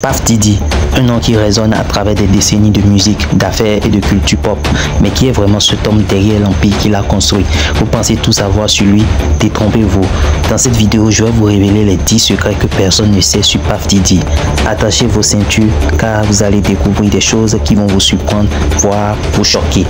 Puff Diddy, un nom qui résonne à travers des décennies de musique, d'affaires et de culture pop, mais qui est vraiment cet homme derrière l'empire qu'il a construit. Vous pensez tout savoir sur lui? Détrompez-vous. Dans cette vidéo, je vais vous révéler les 10 secrets que personne ne sait sur Puff Diddy. Attachez vos ceintures car vous allez découvrir des choses qui vont vous surprendre, voire vous choquer.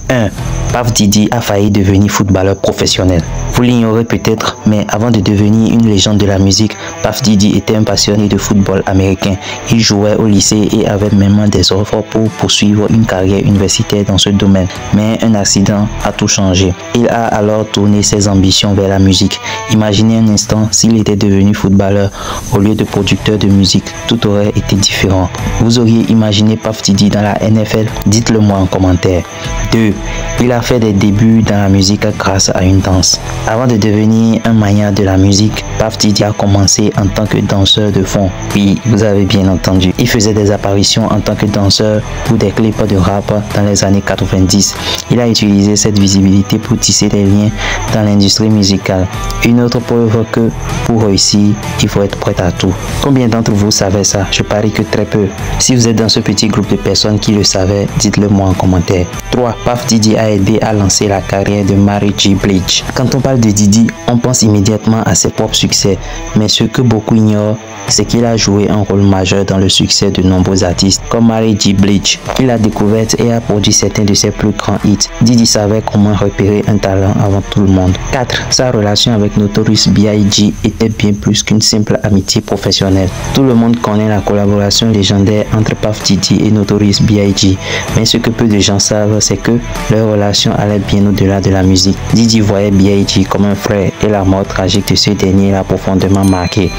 1. Puff Diddy a failli devenir footballeur professionnel. Vous l'ignorez peut-être, mais avant de devenir une légende de la musique, Puff Diddy était un passionné de football américain. Il jouait au lycée et avait même des offres pour poursuivre une carrière universitaire dans ce domaine. Mais un accident a tout changé. Il a alors tourné ses ambitions vers la musique. Imaginez un instant s'il était devenu footballeur au lieu de producteur de musique. Tout aurait été différent. Vous auriez imaginé Puff Diddy dans la NFL? Dites-le moi en commentaire. 2. Il a fait des débuts dans la musique grâce à une danse. Avant de devenir un mania de la musique, Puff Diddy a commencé en tant que danseur de fond. Oui, vous avez bien entendu. Il faisait des apparitions en tant que danseur pour des clips de rap dans les années 90. Il a utilisé cette visibilité pour tisser des liens dans l'industrie musicale. Une autre preuve que pour réussir, il faut être prêt à tout. Combien d'entre vous savaient ça? Je parie que très peu. Si vous êtes dans ce petit groupe de personnes qui le savaient, dites-le moi en commentaire. 3. Puff Diddy a aidé à lancer la carrière de Mary J. Blige. Quand on parle de Diddy, on pense immédiatement à ses propres succès, mais ce que beaucoup ignorent, c'est qu'il a joué un rôle majeur dans le succès de nombreux artistes comme Mary J. Blige. Il a découvert et a produit certains de ses plus grands hits. Diddy savait comment repérer un talent avant tout le monde. 4. Sa relation avec Notorious B.I.G. était bien plus qu'une simple amitié professionnelle. Tout le monde connaît la collaboration légendaire entre Puff Diddy et Notorious B.I.G. Mais ce que peu de gens savent, c'est que leur relation allait bien au-delà de la musique. Diddy voyait B.I.G. comme un frère et la mort tragique de ce dernier l'a profondément marqué.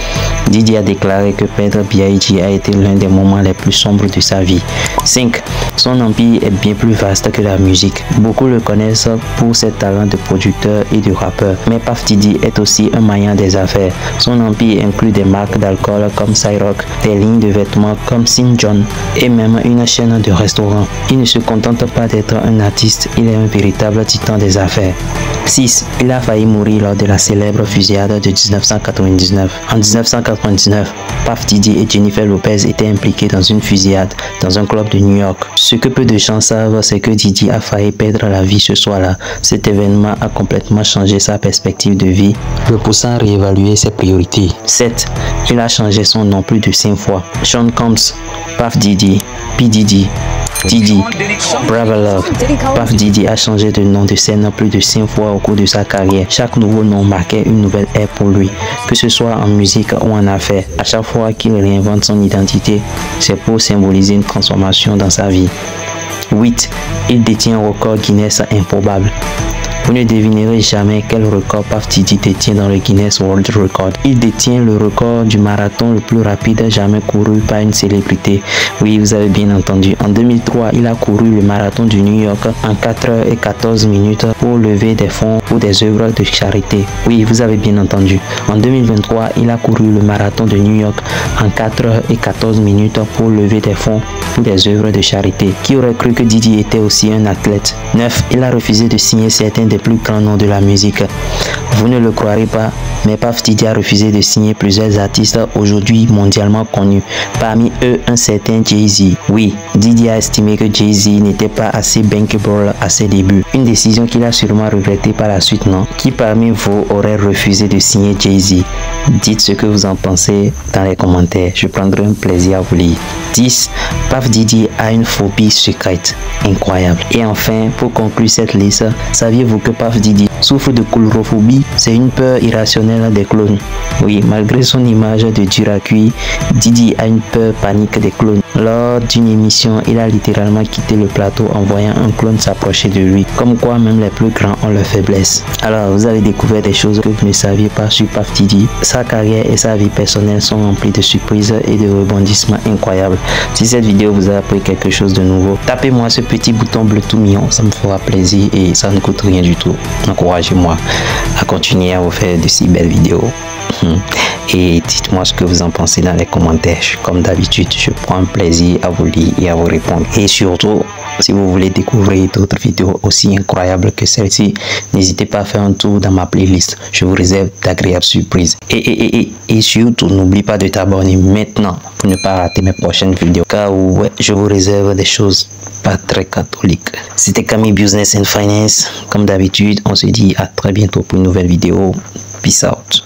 Diddy a déclaré que perdre B.I.G. a été l'un des moments les plus sombres de sa vie. 5. Son empire est bien plus vaste que la musique. Beaucoup le connaissent pour ses talents de producteur et de rappeur, mais Puff Diddy est aussi un maillon des affaires. Son empire inclut des marques d'alcool comme Ciroc, des lignes de vêtements comme St. John et même une chaîne de restaurants. Il ne se contente pas d'être un artiste, il est un véritable titan des affaires. 6. Il a failli mourir lors de la célèbre fusillade de 1999. En 1999, Puff Diddy et Jennifer Lopez étaient impliqués dans une fusillade dans un club de New York. Ce que peu de gens savent, c'est que Diddy a failli perdre la vie ce soir-là. Cet événement a complètement changé sa perspective de vie, le poussant à réévaluer ses priorités. 7. Il a changé son nom plus de 5 fois. Sean Combs, Puff Diddy, P. Diddy, Diddy, Brother Love. Puff Diddy a changé de nom de scène plus de 5 fois au cours de sa carrière. Chaque nouveau nom marquait une nouvelle ère pour lui, que ce soit en musique ou en affaires. À chaque fois qu'il réinvente son identité, c'est pour symboliser une transformation dans sa vie. 8. Il détient un record Guinness improbable. Vous ne devinerez jamais quel record Puff Diddy détient dans le Guinness World Record. Il détient le record du marathon le plus rapide jamais couru par une célébrité. Oui, vous avez bien entendu. En 2003, il a couru le marathon de New York en 4h14 pour lever des fonds pour des œuvres de charité. Oui, vous avez bien entendu. En 2023, il a couru le marathon de New York en 4h14 pour lever des fonds pour des œuvres de charité. Qui aurait cru que Diddy était aussi un athlète? 9. Il a refusé de signer certains des plus grands noms de la musique. Vous ne le croirez pas, mais Puff Diddy a refusé de signer plusieurs artistes aujourd'hui mondialement connus. Parmi eux, un certain Jay-Z. Oui, Diddy a estimé que Jay-Z n'était pas assez bankable à ses débuts. Une décision qu'il a sûrement regrettée par la suite, non? Qui parmi vous aurait refusé de signer Jay-Z? Dites ce que vous en pensez dans les commentaires. Je prendrai un plaisir à vous lire. 10. Puff Diddy a une phobie secrète incroyable. Et enfin, pour conclure cette liste, saviez-vous que Puff Diddy souffre de coulrophobie? C'est une peur irrationnelle des clones. Oui, malgré son image de dur à cuire, Diddy a une peur panique des clones. Lors d'une émission, il a littéralement quitté le plateau en voyant un clone s'approcher de lui. Comme quoi même les plus grands ont leurs faiblesses. Alors, vous avez découvert des choses que vous ne saviez pas sur Puff Diddy. Sa carrière et sa vie personnelle sont remplies de surprises et de rebondissements incroyables. Si cette vidéo vous a appris quelque chose de nouveau, tapez-moi ce petit bouton bleu tout mignon, ça me fera plaisir et ça ne coûte rien du tout. Encouragez-moi à continuer à vous faire de si belles vidéos. Et dites-moi ce que vous en pensez dans les commentaires. Comme d'habitude, je prends un plaisir à vous lire et à vous répondre. Et surtout, si vous voulez découvrir d'autres vidéos aussi incroyables que celle-ci, n'hésitez pas à faire un tour dans ma playlist. Je vous réserve d'agréables surprises. Et surtout, n'oublie pas de t'abonner maintenant pour ne pas rater mes prochaines vidéos. Car ouais, je vous réserve des choses pas très catholiques. C'était Camille Business and Finance. Comme d'habitude, on se dit à très bientôt pour une nouvelle vidéo. Peace out.